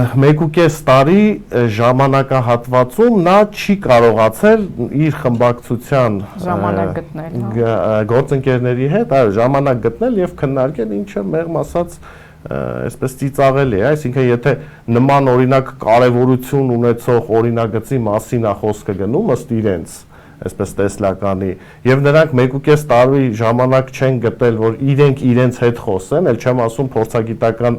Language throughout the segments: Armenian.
1.5 տարի ժամանակահատվածում նա չի կարողացել իր խմբակցության գործընկերների հետ ժամանակ գտնել եւ քննարկել, ինչը մեղմ ասած այսպես ծիծաղելի է, այսինքն եթե նման օրինակ կարևորություն ունեցող օրինագծի մասին է խոսքը գնում ըստ իրենց այսպես տեսլականի եւ նրանք 1.5 տարի ժամանակ չեն գտել, որ իրենց հետ խոսեն, ել չեմ ասում փորձագիտական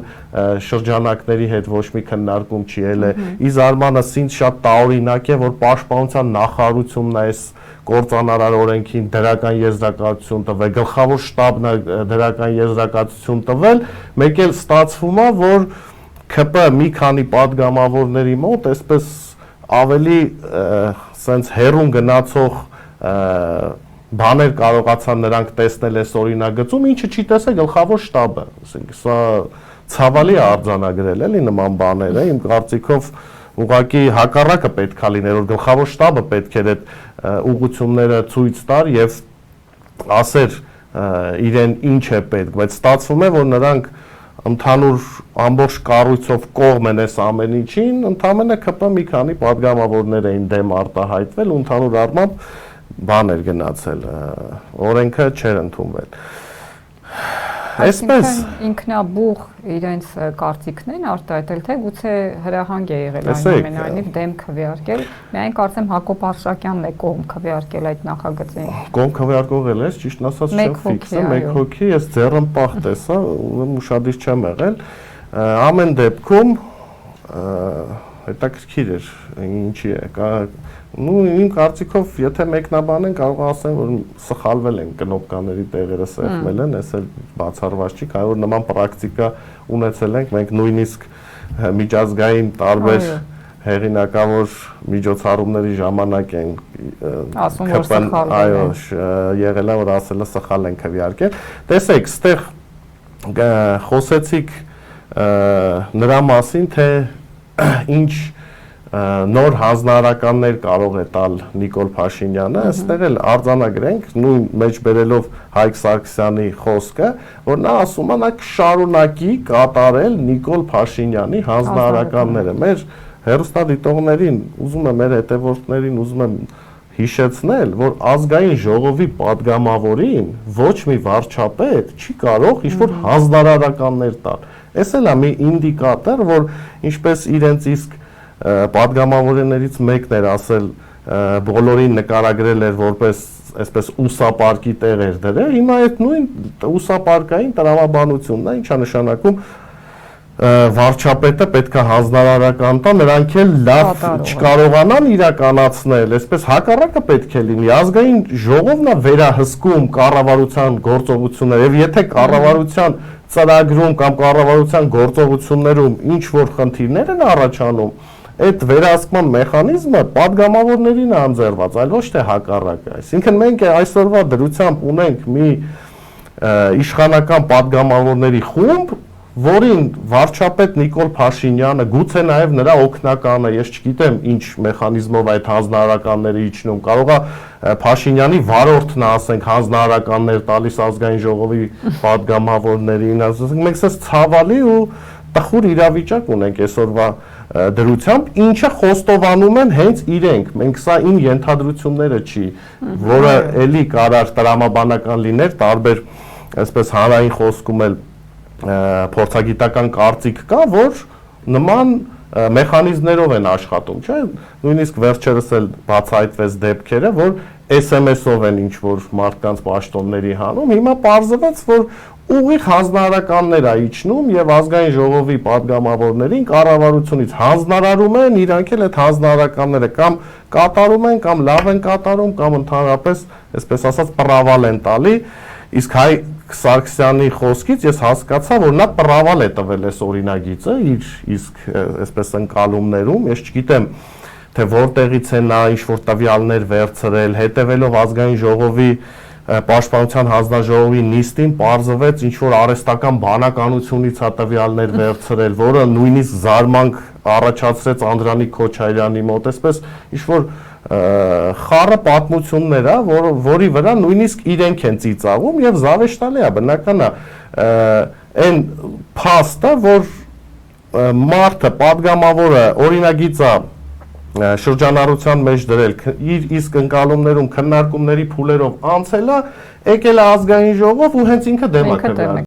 շրջանակների հետ ոչ մի քննարկում չի ելել։ Ի զարմանս ինձ շատ տարօրինակ է, որ պաշտպանության նախարարությունն է այս կործանարար օրենքին դրական եզրակացություն տվել, գլխավոր շտաբն է դրական եզրակացություն տվել, մեկ էլ ստացվում է, որ ՔՊ մի քանի падգամավորների մոտ այսպես ավելի սենց հերուն գնացող բաներ կարողացան նրանք տեսնել այս օրինագծում, ինչը չի տեսել գլխավոր շտաբը, ասենք սա ցավալի է արձանագրել էլի նման բաները, իմ կարծիքով ուղղակի հակառակը պետք է լիներ, որ գլխավոր շտաբը պետք էր այդ ուղղությունները ցույց տար եւ ասեր իրեն ինչ է պետք, բայց ստացվում է, որ նրանք ընդհանուր ամբողջ կառույցով կողմ են այս ամեն ինչին, ընդհանրապես ԿՊ մի քանի падգամավորներ էին դեմ արտահայտվել, ընդհանուր առմամբ բան էր գնացել, օրենքը չէր ընդունվել։ Այսպես ինքնաբուխ իրենց կարծիքներն արտահայտել, թե գուցե հրահանգ է եղել այնուամենայնիվ դեմ քվեարկել, միայն կարծեմ Հակոբ Արշակյանն է կողմ քվեարկել այդ նախագծին։ Կողմ քվեարկողել ես, ճիշտ ասած չեմ ֆիքսը, մեկ հոգի, ես ձեռնպահ տեսա, ուշադիր չեմ եղել, ամեն դեպքում հետաքրքիր էր, ինչի է, իմ կարծիքով, եթե մեկնաբանեն, կարող ասեն, որ սխալվել են կնոպկաների տեղերը սեղմել են, ես էլ բացառված չի, կարող որ նման պրակտիկա ունեցել ենք, մենք նույնիսկ միջազգային տարբեր հեղինակավոր միջոցառումների ժամանակ են ԿՊ-ն եղել է, որ ասել է սխալ են քվեարկել։ Տեսեք, ստեղ խոսեցիք նրա մասին, թե ինչ նոր հանձնարարականներ կարող է տալ Նիկոլ Փաշինյանը, այստեղ էլ արձանագրենք, նույն մեջ բերելով Հայկ Սարգսյանի խոսքը, որ նա ասում է նա կշարունակի կատարել Նիկոլ Փաշինյանի հանձնարարականները։ Մեր հեռուստադիտողներին, ուզում եմ մեր հետևորդներին, ուզում եմ հիշեցնել, որ ազգային ժողովի падգամավորին ոչ մի վարչապետ չի կարող ինչ-որ հանձնարարականներ տալ։ Այս էլ է մի ինդիկատոր, որ ինչպես իրենց իսկ падգամավորներից մեկն էր ասել, բոլորին նկարագրել էր որպես այսպես ուսապարկի տեղեր դրել, հիմա այդ նույն ուսապարկային տրամաբանությունն է, ինչա նշանակում վարչապետը պետք է հանձնարարական տա, նրանք էլ լավ չկարողանան իրականացնել, այսպես հակառակը պետք է լինի, ազգային ժողովն է վերահսկում կառավարության գործողությունները, եւ եթե կառավարության ծրագրում կամ կառավարության գործողություններում ինչ որ խնդիրներ են առաջանում, այդ վերահսկման մեխանիզմը падգամավորներին է անձեռված, այլ ոչ թե հակառակը։ Այսինքն մենք այսօրվա դրությամբ ունենք մի իշխանական падգամավորների խումբ, որին վարչապետ Նիկոլ Փաշինյանը, գուցե նաև նրա օգնականը, ես չգիտեմ ինչ մեխանիզմով այդ հանձնարարականները իջնում, կարող է Փաշինյանի վարորդն է, ասենք, հանձնարարականներ տալիս ազգային ժողովի падգամավորներին, ասենք, մենք սա ցավալի ու տխուր իրավիճակ ունենք այսօրվա դրությամբ, ինչը խոստովանում են հենց իրենք, մենք սա իմ ենթադրությունները չի, որը էլի կարար տրամաբանական լիներ, տարբեր, այսպես հանրային խոսքում էլ փորձագիտական կարծիք կա, որ նման մեխանիզմներով են աշխատում, չէ՞, նույնիսկ վերջերս էլ բացահայտվեց դեպքերը, որ SMS-ով են ինչ-որ մարդկանց պաշտոնների հանում, հիմա պարզվեց, որ ուղիղ հանձնարարականներ է իջնում եւ ազգային ժողովի падգամավորներին կառավարությունից հանձնարարում են, իրանք էլ այդ հանձնարարականները կամ կատարում են, կամ լավ են կատարում, կամ ընդհանրապես, այսպես ասած, պրավալ են տալի, իսկ Հայկ Սարգսյանի խոսքից ես հասկացա, որ նա պրավալ է տվել այս օրինագիծը իր իսկ այսպես ընկալումներում, ես չգիտեմ, թե որտեղից է նա ինչ-որ տվյալներ վերցրել, հետևելով ազգային ժողովի Պաշտպանության հանձնաժողովի նիստին պարզվեց ինչ-որ արհեստական բանականությունից է տվյալներ վերցրել, որը նույնիսկ զարմանք առաջացրեց Անդրանիկ Քոչարյանի մոտ, այսպես ինչ-որ խառը պատմություններ է, որի վրա նույնիսկ իրենք են ծիծաղում եւ զավեշտալի է, բնական է, այն փաստը, որ մարդը, падգամավորը, օրինագիծը շրջանառության մեջ դրել իր իսկ ընկալումներում քննարկումների փուլերով անցել է, եկել է ազգային ժողով ու հենց ինքը դեմ է քվեարկել։